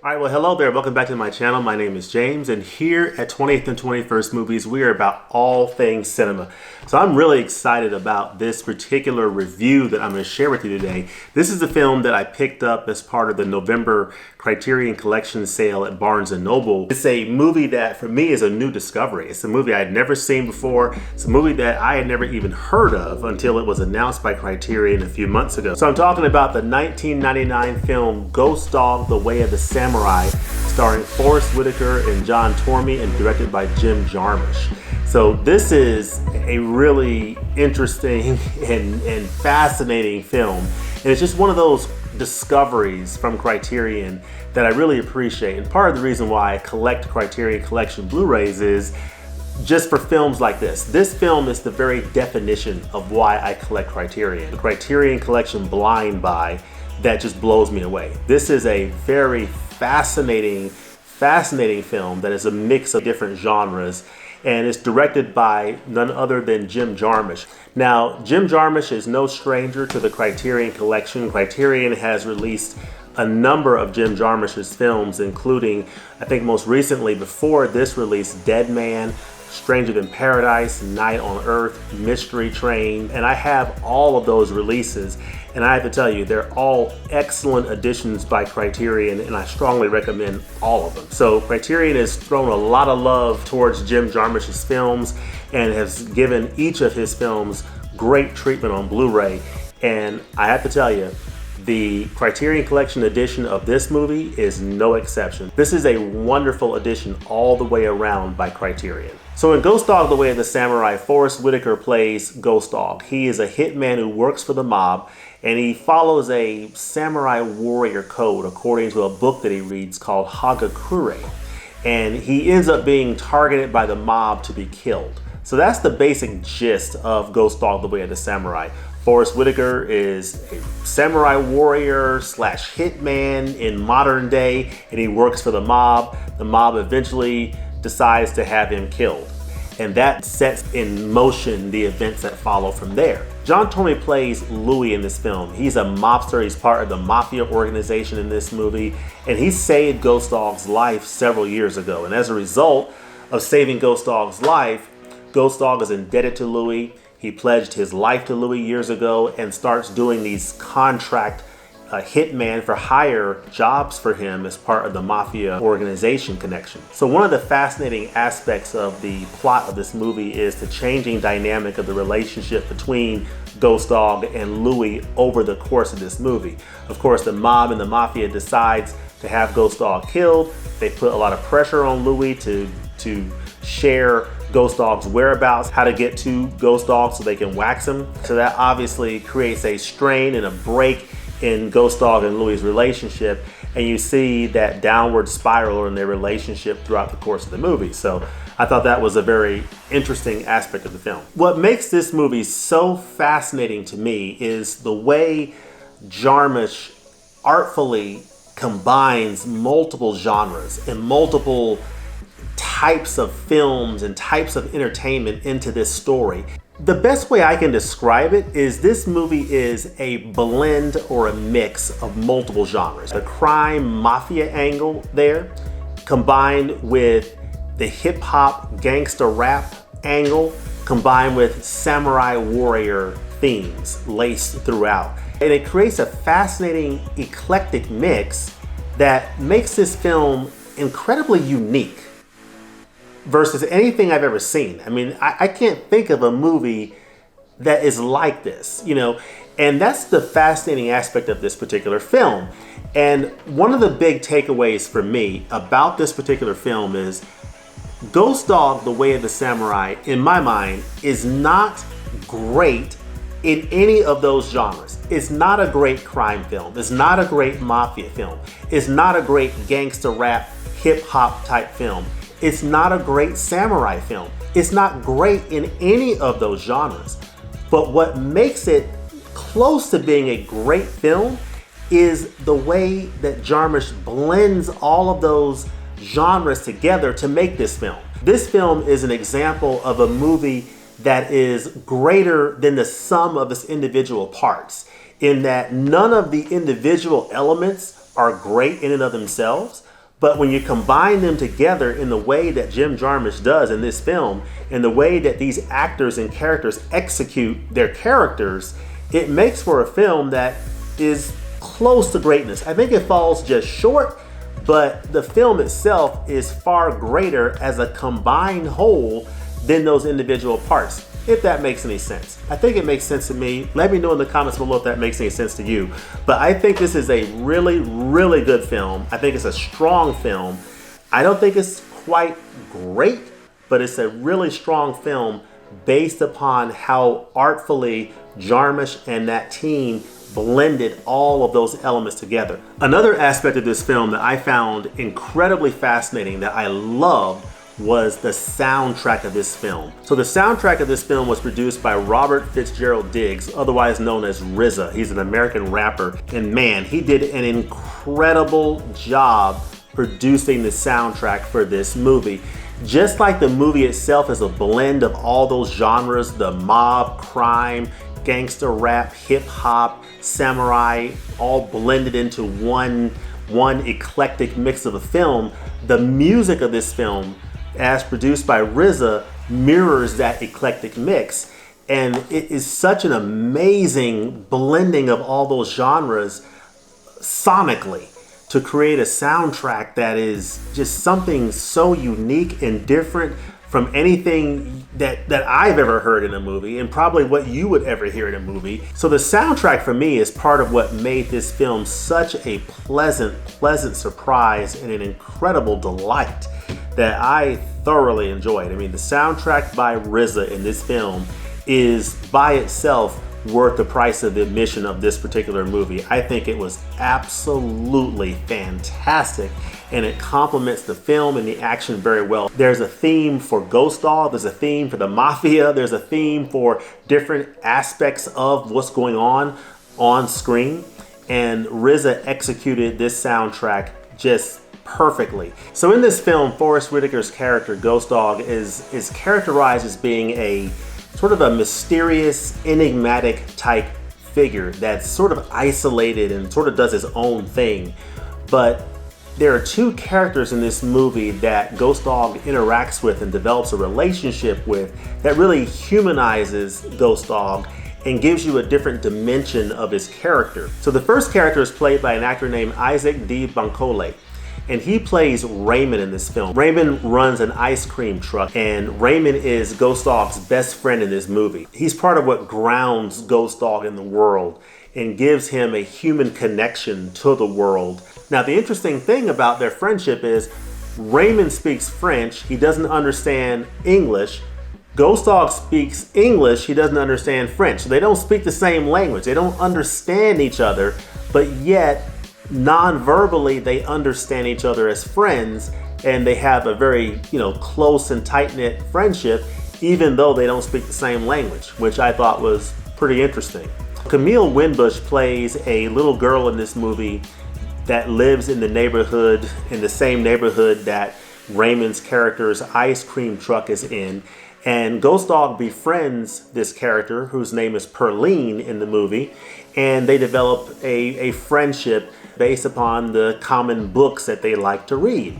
All right, well, hello there. Welcome back to my channel. My name is James, and here at 20th and 21st Movies, we are about all things cinema. So I'm really excited about this particular review that I'm going to share with you today. This is a film that I picked up as part of the November Criterion Collection sale at Barnes & Noble. It's a movie that, for me, is a new discovery. It's a movie I had never seen before. It's a movie that I had never even heard of until it was announced by Criterion a few months ago. So I'm talking about the 1999 film Ghost Dog: The Way of the Samurai, starring Forest Whitaker and John Tormey and directed by Jim Jarmusch. So this is a really interesting and fascinating film. And it's just one of those discoveries from Criterion that I really appreciate. And part of the reason why I collect Criterion Collection Blu-rays is just for films like this. This film is the very definition of why I collect Criterion. The Criterion Collection blind buy that just blows me away. This is a very fascinating film that is a mix of different genres, and it's directed by none other than Jim Jarmusch. Now, Jim Jarmusch is no stranger to the Criterion Collection. Criterion has released a number of Jim Jarmusch's films, including, I think most recently before this release, Dead Man, Stranger Than Paradise, Night on Earth, Mystery Train, and I have all of those releases, and I have to tell you, they're all excellent additions by Criterion, and I strongly recommend all of them. So Criterion has thrown a lot of love towards Jim Jarmusch's films and has given each of his films great treatment on Blu-ray, and I have to tell you, the Criterion Collection edition of this movie is no exception. This is a wonderful edition all the way around by Criterion. So in Ghost Dog: The Way of the Samurai, Forest Whitaker plays Ghost Dog. He is a hitman who works for the mob, and he follows a samurai warrior code according to a book that he reads called Hagakure. And he ends up being targeted by the mob to be killed. So that's the basic gist of Ghost Dog: The Way of the Samurai. Forest Whitaker is a samurai warrior slash hitman in modern day, and he works for the mob. The mob eventually decides to have him killed, and that sets in motion the events that follow from there. John Tormey plays Louis in this film. He's a mobster. He's part of the mafia organization in this movie, and he saved Ghost Dog's life several years ago. And as a result of saving Ghost Dog's life, Ghost Dog is indebted to Louis. He pledged his life to Louis years ago and starts doing these contract hitman for hire jobs for him as part of the mafia organization connection. So one of the fascinating aspects of the plot of this movie is the changing dynamic of the relationship between Ghost Dog and Louis over the course of this movie. Of course, the mob and the mafia decides to have Ghost Dog killed. They put a lot of pressure on Louis to share Ghost Dog's whereabouts, how to get to Ghost Dog so they can wax him. So that obviously creates a strain and a break in Ghost Dog and Louis' relationship, and you see that downward spiral in their relationship throughout the course of the movie. So I thought that was a very interesting aspect of the film. What makes this movie so fascinating to me is the way Jarmusch artfully combines multiple genres and multiple types of films and types of entertainment into this story. The best way I can describe it is this movie is a blend or a mix of multiple genres. The crime mafia angle there, combined with the hip hop gangster rap angle, combined with samurai warrior themes laced throughout. And it creates a fascinating eclectic mix that makes this film incredibly unique versus anything I've ever seen. I mean, I can't think of a movie that is like this, you know, and that's the fascinating aspect of this particular film. And one of the big takeaways for me about this particular film is Ghost Dog: The Way of the Samurai, in my mind, is not great in any of those genres. It's not a great crime film. It's not a great mafia film. It's not a great gangster rap, hip hop type film. It's not a great samurai film. It's not great in any of those genres. But what makes it close to being a great film is the way that Jarmusch blends all of those genres together to make this film. This film is an example of a movie that is greater than the sum of its individual parts, in that none of the individual elements are great in and of themselves, but when you combine them together in the way that Jim Jarmusch does in this film, and the way that these actors and characters execute their characters, it makes for a film that is close to greatness. I think it falls just short, but the film itself is far greater as a combined whole than those individual parts, if that makes any sense. I think it makes sense to me. Let me know in the comments below if that makes any sense to you. But I think this is a really, really good film. I think it's a strong film. I don't think it's quite great, but it's a really strong film based upon how artfully Jarmusch and that team blended all of those elements together. Another aspect of this film that I found incredibly fascinating, that I loved, was the soundtrack of this film. So the soundtrack of this film was produced by Robert Fitzgerald Diggs, otherwise known as RZA. He's an American rapper, and man, he did an incredible job producing the soundtrack for this movie. Just like the movie itself is a blend of all those genres, the mob, crime, gangster rap, hip hop, samurai, all blended into one eclectic mix of a film, the music of this film, as produced by RZA, mirrors that eclectic mix, and it is such an amazing blending of all those genres sonically to create a soundtrack that is just something so unique and different from anything that I've ever heard in a movie, and probably what you would ever hear in a movie. So the soundtrack for me is part of what made this film such a pleasant surprise and an incredible delight that I thoroughly enjoyed. I mean, the soundtrack by RZA in this film is by itself worth the price of admission of this particular movie. I think it was absolutely fantastic, and it complements the film and the action very well. There's a theme for Ghost Dog, there's a theme for the Mafia, there's a theme for different aspects of what's going on screen, and RZA executed this soundtrack just perfectly. So in this film, Forest Whitaker's character, Ghost Dog, is characterized as being a sort of a mysterious, enigmatic type figure that's sort of isolated and sort of does his own thing. But there are two characters in this movie that Ghost Dog interacts with and develops a relationship with that really humanizes Ghost Dog and gives you a different dimension of his character. So the first character is played by an actor named Isaac D. Bancole, and he plays Raymond in this film. Raymond runs an ice cream truck, and Raymond is Ghost Dog's best friend in this movie. He's part of what grounds Ghost Dog in the world and gives him a human connection to the world. Now, the interesting thing about their friendship is Raymond speaks French, he doesn't understand English. Ghost Dog speaks English, he doesn't understand French. So they don't speak the same language, they don't understand each other, but yet non-verbally they understand each other as friends, and they have a very close and tight-knit friendship even though they don't speak the same language, which I thought was pretty interesting. Camille Winbush plays a little girl in this movie that lives in the same neighborhood that Raymond's character's ice cream truck is in, and Ghost Dog befriends this character whose name is Perline in the movie, and they develop a friendship based upon the common books that they like to read.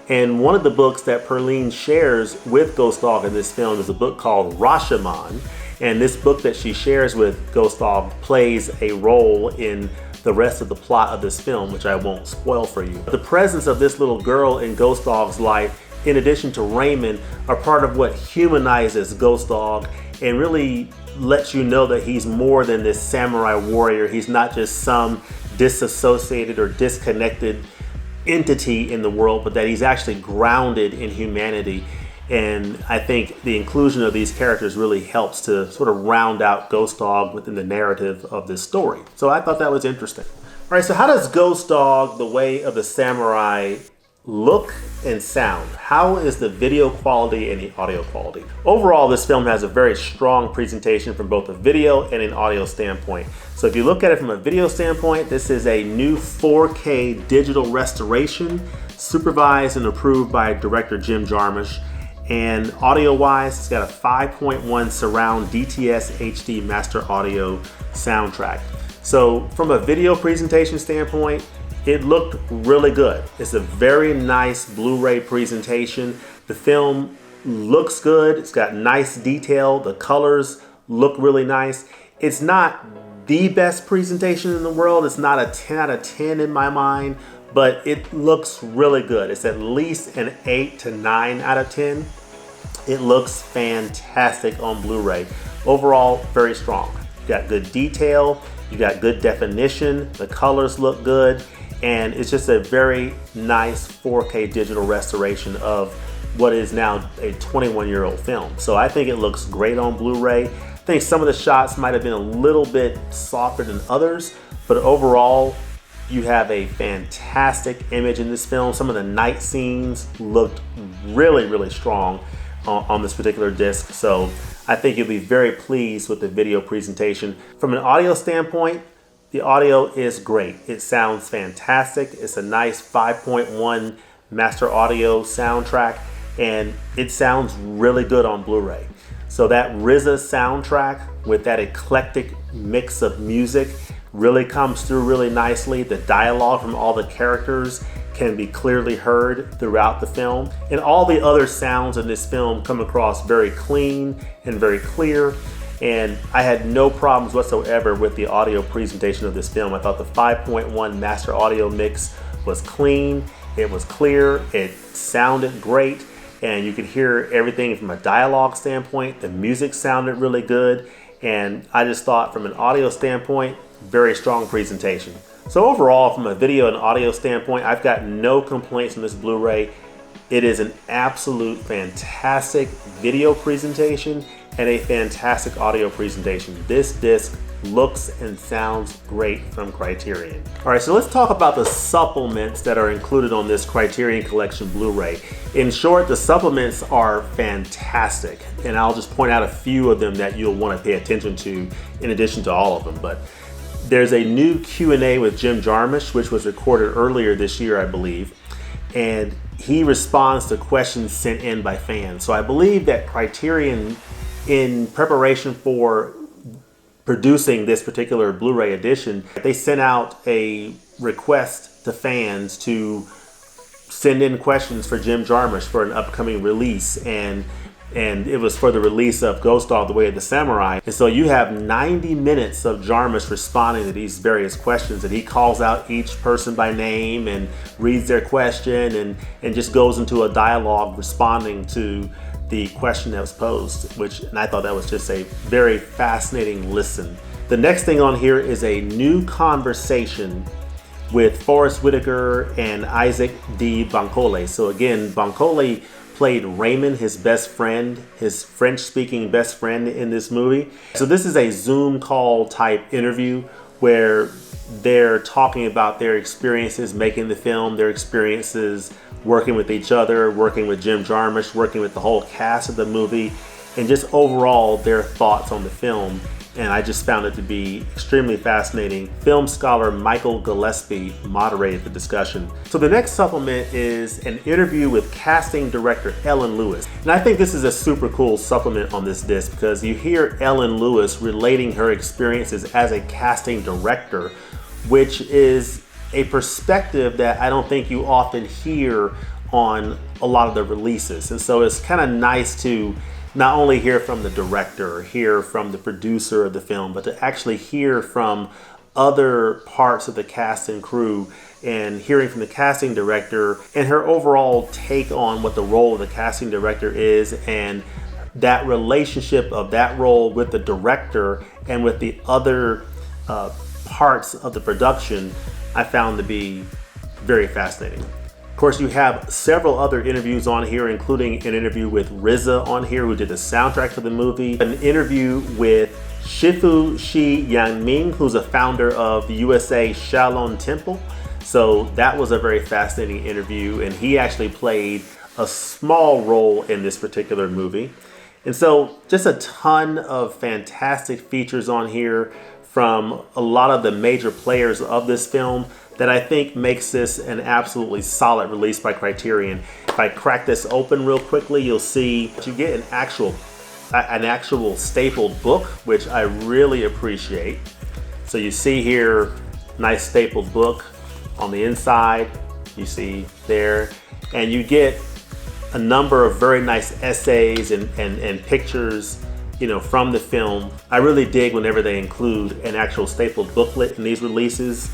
And one of the books that Perline shares with Ghost Dog in this film is a book called Rashomon. And this book that she shares with Ghost Dog plays a role in the rest of the plot of this film, which I won't spoil for you. The presence of this little girl in Ghost Dog's life, in addition to Raymond, are part of what humanizes Ghost Dog and really lets you know that he's more than this samurai warrior. He's not just some disassociated or disconnected entity in the world, but that he's actually grounded in humanity. And I think the inclusion of these characters really helps to sort of round out Ghost Dog within the narrative of this story. So I thought that was interesting. All right, so how does Ghost Dog, The Way of the Samurai, look and sound? How is the video quality and the audio quality? Overall, this film has a very strong presentation from both a video and an audio standpoint. So if you look at it from a video standpoint, this is a new 4K digital restoration supervised and approved by director Jim Jarmusch. And audio-wise, it's got a 5.1 surround DTS HD master audio soundtrack. So from a video presentation standpoint, it looked really good. It's a very nice Blu-ray presentation. The film looks good. It's got nice detail. The colors look really nice. It's not the best presentation in the world. It's not a 10 out of 10 in my mind, but it looks really good. It's at least an 8 to 9 out of 10. It looks fantastic on Blu-ray. Overall, very strong. You got good detail, you got good definition, the colors look good, and it's just a very nice 4K digital restoration of what is now a 21-year-old film. So I think it looks great on Blu-ray. I think some of the shots might have been a little bit softer than others, but overall, you have a fantastic image in this film. Some of the night scenes looked really, really strong on this particular disc. So I think you'll be very pleased with the video presentation. From an audio standpoint, the audio is great. It sounds fantastic. It's a nice 5.1 master audio soundtrack, and it sounds really good on Blu-ray. So that RZA soundtrack with that eclectic mix of music really comes through really nicely. The dialogue from all the characters can be clearly heard throughout the film. And all the other sounds in this film come across very clean and very clear. And I had no problems whatsoever with the audio presentation of this film. I thought the 5.1 master audio mix was clean, it was clear, it sounded great, and you could hear everything from a dialogue standpoint. The music sounded really good, and I just thought from an audio standpoint, very strong presentation. So overall, from a video and audio standpoint, I've got no complaints on this Blu-ray. It is an absolute fantastic video presentation and a fantastic audio presentation. This disc looks and sounds great from Criterion. All right, so let's talk about the supplements that are included on this Criterion Collection Blu-ray. In short, the supplements are fantastic, and I'll just point out a few of them that you'll want to pay attention to in addition to all of them. But there's a new Q&A with Jim Jarmusch, which was recorded earlier this year, I believe, and he responds to questions sent in by fans. So I believe that Criterion, in preparation for producing this particular Blu-ray edition, they sent out a request to fans to send in questions for Jim Jarmusch for an upcoming release, and it was for the release of Ghost Dog: The Way of the Samurai. And so you have 90 minutes of Jarmusch responding to these various questions, and he calls out each person by name and reads their question and just goes into a dialogue responding to the question that was posed, and I thought that was just a very fascinating listen. The next thing on here is a new conversation with Forrest Whitaker and Isaac D. Bancole. So again, Bancole played Raymond, his best friend, his French-speaking best friend in this movie. So this is a Zoom call type interview where they're talking about their experiences making the film, their experiences working with each other, working with Jim Jarmusch, working with the whole cast of the movie, and just overall their thoughts on the film. And I just found it to be extremely fascinating. Film scholar Michael Gillespie moderated the discussion. So the next supplement is an interview with casting director Ellen Lewis. And I think this is a super cool supplement on this disc because you hear Ellen Lewis relating her experiences as a casting director, which is a perspective that I don't think you often hear on a lot of the releases. And so it's kind of nice to not only hear from the director, hear from the producer of the film, but to actually hear from other parts of the cast and crew, and hearing from the casting director and her overall take on what the role of the casting director is, and that relationship of that role with the director and with the other parts of the production, I found to be very fascinating. Of course, you have several other interviews on here, including an interview with RZA on here, who did the soundtrack for the movie, an interview with Shifu Shi Yanming, who's a founder of the USA Shaolin Temple. So that was a very fascinating interview, and he actually played a small role in this particular movie. And so just a ton of fantastic features on here from a lot of the major players of this film that I think makes this an absolutely solid release by Criterion. If I crack this open real quickly, you'll see that you get an actual stapled book, which I really appreciate. So you see here, nice stapled book. on the inside, you see there, and you get a number of very nice essays and pictures, you know, from the film. I really dig whenever they include an actual stapled booklet in these releases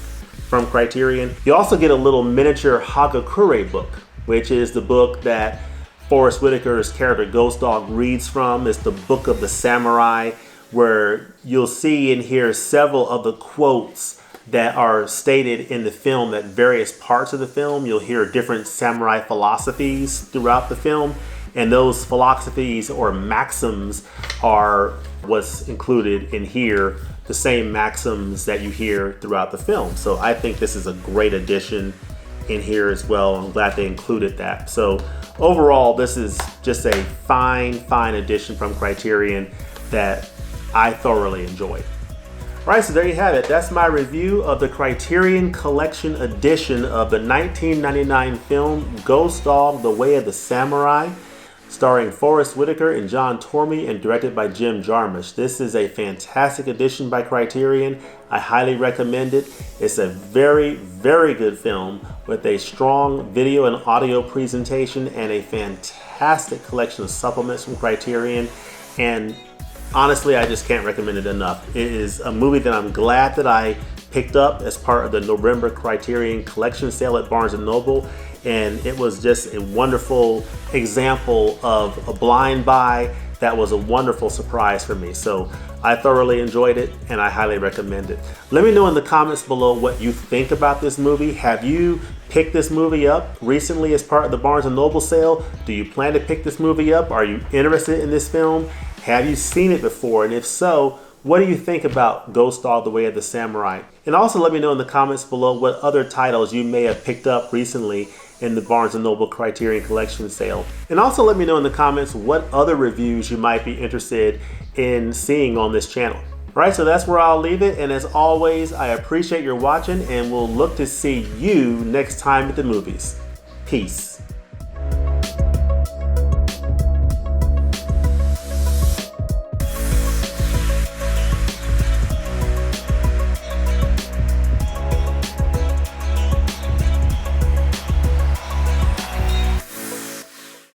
from Criterion. You also get a little miniature Hagakure book, which is the book that Forest Whitaker's character Ghost Dog reads from. It's the Book of the Samurai, where you'll see and hear several of the quotes that are stated in the film at various parts of the film. You'll hear different samurai philosophies throughout the film, and those philosophies or maxims are what's included in here, the same maxims that you hear throughout the film. So I think this is a great addition in here as well. I'm glad they included that. So overall, this is just a fine addition from Criterion that I thoroughly enjoyed. Alright, so there you have it. That's my review of the Criterion Collection edition of the 1999 film Ghost Dog: The Way of the Samurai, starring Forest Whitaker and John Tormey and directed by Jim Jarmusch. This is a fantastic edition by Criterion. I highly recommend it. It's a very good film with a strong video and audio presentation and a fantastic collection of supplements from Criterion. And honestly, I just can't recommend it enough. It is a movie that I'm glad that I picked up as part of the November Criterion Collection sale at Barnes & Noble. And it was just a wonderful example of a blind buy that was a wonderful surprise for me. So I thoroughly enjoyed it and I highly recommend it. Let me know in the comments below what you think about this movie. Have you picked this movie up recently as part of the Barnes & Noble sale? Do you plan to pick this movie up? Are you interested in this film? Have you seen it before? And if so, what do you think about Ghost Dog: The Way of the Samurai? And also let me know in the comments below what other titles you may have picked up recently in the Barnes & Noble Criterion Collection sale. And also let me know in the comments what other reviews you might be interested in seeing on this channel. Alright, so that's where I'll leave it. And as always, I appreciate your watching and we'll look to see you next time at the movies. Peace.